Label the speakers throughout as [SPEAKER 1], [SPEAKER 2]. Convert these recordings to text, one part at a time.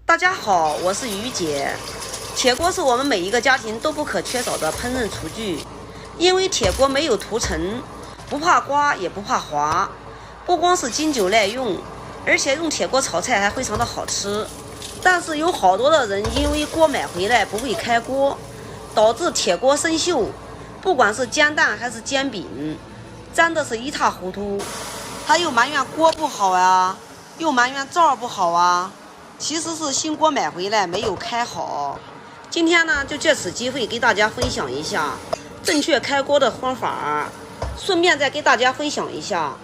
[SPEAKER 1] 大家好，我是于姐。铁锅是我们每一个家庭都不可缺少的烹饪厨具，因为铁锅没有涂层，不怕刮也不怕滑，不光是经久耐用，而且用铁锅炒菜还非常的好吃。但是有好多的人因为锅买回来不会开锅，导致铁锅生锈，不管是煎蛋还是煎饼，粘的是一塌糊涂。他又埋怨锅不好啊，又埋怨灶不好啊，其实是新锅买回来没有开好。今天呢，就借此机会给大家分享一下正确开锅的方法，顺便再给大家分享一下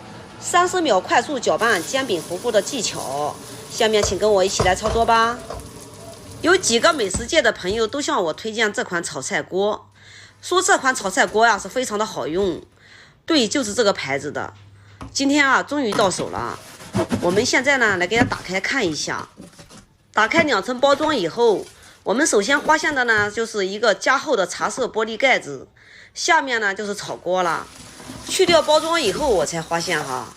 [SPEAKER 1] 30秒快速搅拌煎饼糊糊的技巧。下面请跟我一起来操作吧。有几个美食界的朋友都向我推荐这款炒菜锅，说这款炒菜锅呀是非常的好用。对，就是这个牌子的。今天啊，终于到手了。我们现在呢，来给它打开看一下。打开2层包装以后，我们首先发现的呢，就是一个加厚的茶色玻璃盖子，下面呢就是炒锅了。去掉包装以后，我才发现哈，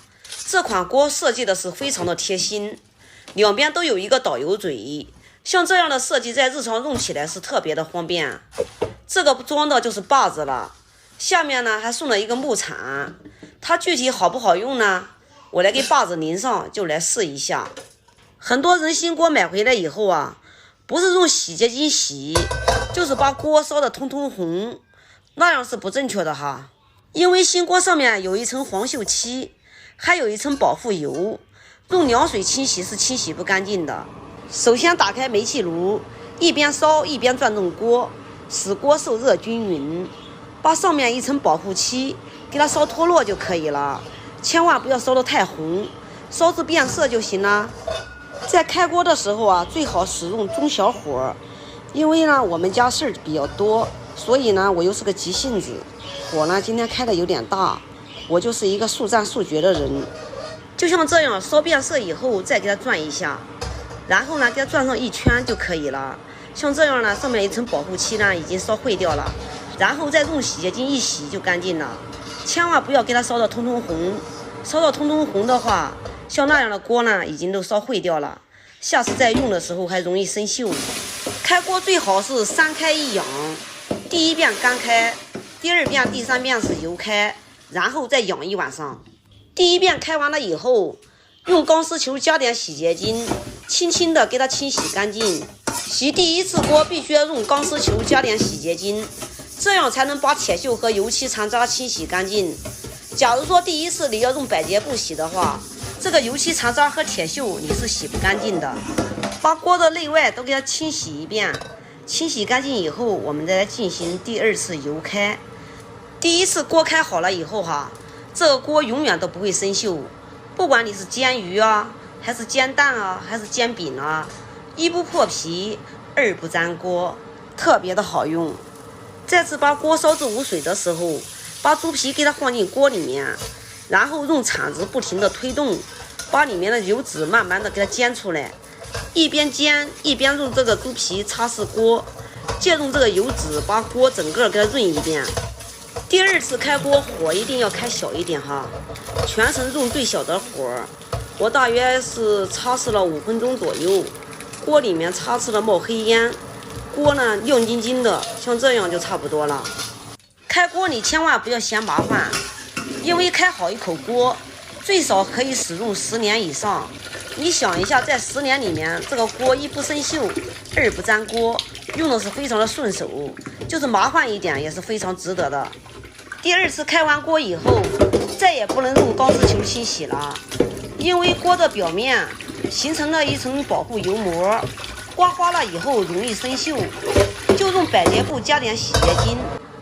[SPEAKER 1] 这款锅设计的是非常的贴心，两边都有一个导油嘴，像这样的设计在日常用起来是特别的方便。这个装的就是把子了，下面呢还送了一个木铲。它具体好不好用呢？我来给把子淋上，就来试一下。很多人新锅买回来以后啊，不是用洗洁精洗，就是把锅烧得通通红，那样是不正确的哈。因为新锅上面有一层黄锈漆，还有一层保护油，用凉水清洗是清洗不干净的。首先打开煤气炉，一边烧一边转动锅，使锅受热均匀，把上面一层保护漆给它烧脱落就可以了，千万不要烧得太红，烧至变色就行了。在开锅的时候啊，最好使用中小火，因为呢我们家事儿比较多，所以呢我又是个急性子，火呢今天开的有点大，我就是一个速战速决的人。就像这样烧变色以后再给它转一下，然后呢给它转上一圈就可以了。像这样呢，上面一层保护漆呢已经烧坏掉了，然后再用洗洁精一洗就干净了。千万不要给它烧到通通红，烧到通通红的话，像那样的锅呢已经都烧坏掉了，下次再用的时候还容易生锈。开锅最好是3开1养，第一遍干开，第2遍第3遍是油开，然后再养一晚上。第一遍开完了以后，用钢丝球加点洗洁精，轻轻的给它清洗干净。洗第一次锅必须要用钢丝球加点洗洁精，这样才能把铁锈和油漆残渣清洗干净。假如说第一次你要用百洁布洗的话，这个油漆残渣和铁锈你是洗不干净的。把锅的内外都给它清洗一遍，清洗干净以后，我们再来进行第2次油开。第一次锅开好了以后哈，这个锅永远都不会生锈，不管你是煎鱼啊，还是煎蛋啊，还是煎饼啊，一不破皮，二不粘锅，特别的好用。再次把锅烧至无水的时候，把猪皮给它放进锅里面，然后用铲子不停的推动，把里面的油脂慢慢的给它煎出来。一边煎一边用这个猪皮擦拭锅，借用这个油脂把锅整个给它润一遍。第2次开锅火一定要开小一点哈，全程用最小的火。我大约是擦拭了5分钟左右，锅里面擦拭了冒黑烟，锅呢亮晶晶的，像这样就差不多了。开锅你千万不要嫌麻烦，因为开好一口锅最少可以使用10年以上。你想一下，在10年里面，这个锅一不生锈，二不粘锅，用的是非常的顺手，就是麻烦一点也是非常值得的。第2次开完锅以后，再也不能用钢丝球清洗了，因为锅的表面形成了一层保护油膜，刮花了以后容易生锈，就用百洁布加点洗洁精，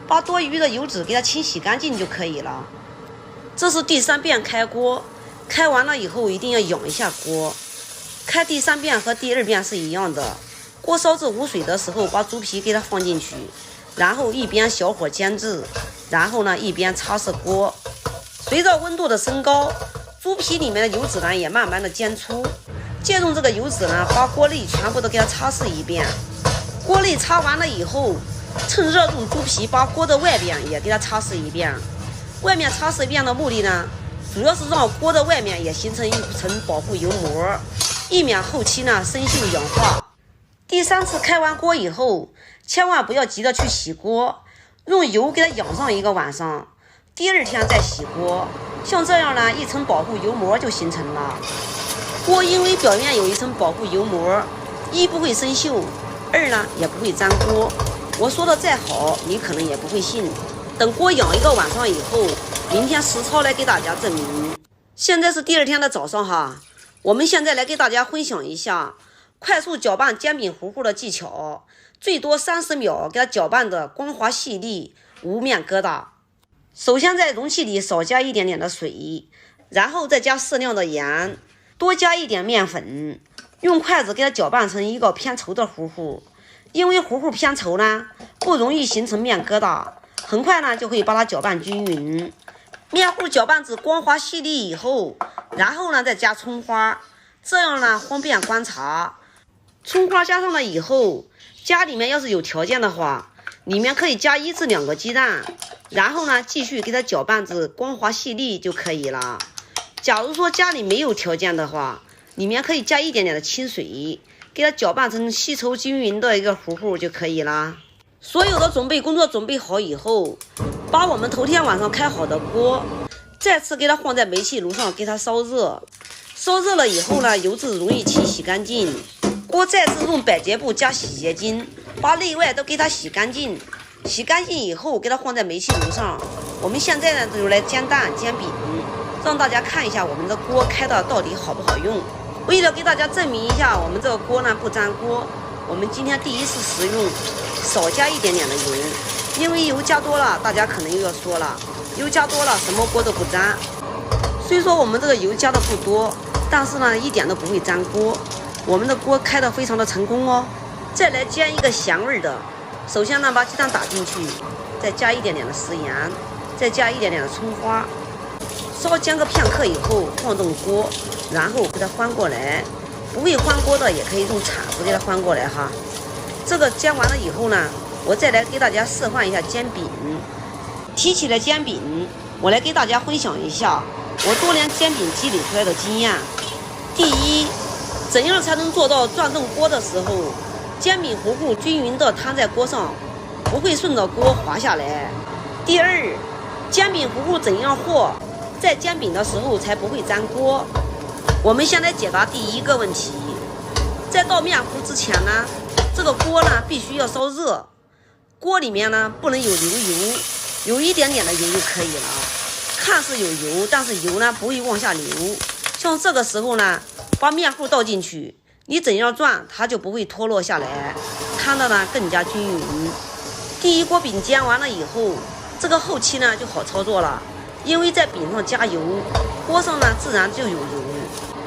[SPEAKER 1] 把多余的油脂给它清洗干净就可以了。这是第3遍开锅，开完了以后一定要养一下锅。开第3遍和第2遍是一样的，锅烧至无水的时候，把猪皮给它放进去，然后一边小火煎制，然后呢一边擦拭锅。随着温度的升高，猪皮里面的油脂呢也慢慢的煎出，借用这个油脂呢，把锅内全部都给它擦拭一遍。锅内擦完了以后，趁热用猪皮把锅的外边也给它擦拭一遍。外面擦拭一遍的目的呢，主要是让锅的外面也形成一层保护油膜，以免后期呢生锈氧化。第3次开完锅以后，千万不要急着去洗锅，用油给它养上1个晚上，第2天再洗锅。像这样呢，一层保护油膜就形成了。锅因为表面有一层保护油膜，一不会生锈，2呢也不会粘锅。我说的再好，你可能也不会信。等锅养1个晚上以后，明天实操来给大家证明。现在是第2天的早上哈，我们现在来给大家分享一下快速搅拌煎饼糊糊的技巧，最多30秒给它搅拌的光滑细腻，无面疙瘩。首先在容器里少加一点点的水，然后再加适量的盐，多加一点面粉，用筷子给它搅拌成一个偏稠的糊糊。因为糊糊偏稠呢，不容易形成面疙瘩，很快呢就会把它搅拌均匀。面糊搅拌至光滑细腻以后，然后呢再加葱花，这样呢方便观察。葱花加上了以后，家里面要是有条件的话，里面可以加1至2个鸡蛋，然后呢继续给它搅拌至光滑细腻就可以了。假如说家里没有条件的话，里面可以加一点点的清水，给它搅拌成稀稠均匀的一个糊糊就可以了。所有的准备工作准备好以后，把我们头天晚上开好的锅再次给它放在煤气炉上给它烧热。烧热了以后呢，油脂容易起，洗干净。锅再次用百洁布加洗洁精把内外都给它洗干净。洗干净以后给它放在煤气炉上。我们现在呢就来煎蛋煎饼，让大家看一下我们的锅开的到底好不好用。为了给大家证明一下我们这个锅呢不粘锅，我们今天第1次使用少加一点点的油，因为油加多了大家可能又要说了，油加多了什么锅都不粘。虽说我们这个油加的不多，但是呢一点都不会粘锅，我们的锅开的非常的成功哦。再来煎一个咸味的，首先呢把鸡蛋打进去，再加一点点的食盐，再加一点点的葱花，稍煎个片刻以后放动锅，然后给它翻过来。不会翻锅的也可以用铲子给它翻过来哈。这个煎完了以后呢，我再来给大家示范一下煎饼。提起来煎饼，我来给大家分享一下我多年煎饼积累出来的经验。第一，怎样才能做到转动锅的时候，煎饼糊糊均匀的摊在锅上，不会顺着锅滑下来。第二，煎饼糊糊怎样和，在煎饼的时候才不会粘锅。我们先来解答第1个问题。在倒面糊之前呢，这个锅呢必须要烧热，锅里面呢不能有流油，有一点点的油就可以了。看似有油，但是油呢不会往下流。像这个时候呢，把面糊倒进去，你怎样转它就不会脱落下来，摊的呢更加均匀。第1锅饼煎完了以后，这个后期呢就好操作了，因为在饼上加油，锅上呢自然就有油，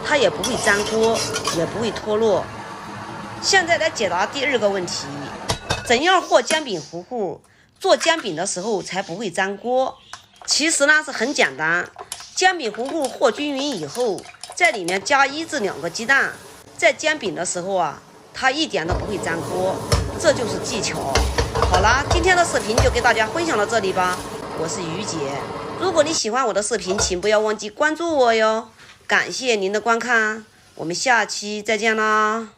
[SPEAKER 1] 它也不会粘锅，也不会脱落。现在来解答第2个问题，怎样和煎饼糊糊，做煎饼的时候才不会粘锅。其实呢是很简单，煎饼糊糊和均匀以后，在里面加1至2个鸡蛋，在煎饼的时候啊，它一点都不会粘锅，这就是技巧。好啦，今天的视频就给大家分享到这里吧，我是于姐。如果你喜欢我的视频，请不要忘记关注我哟。感谢您的观看，我们下期再见啦。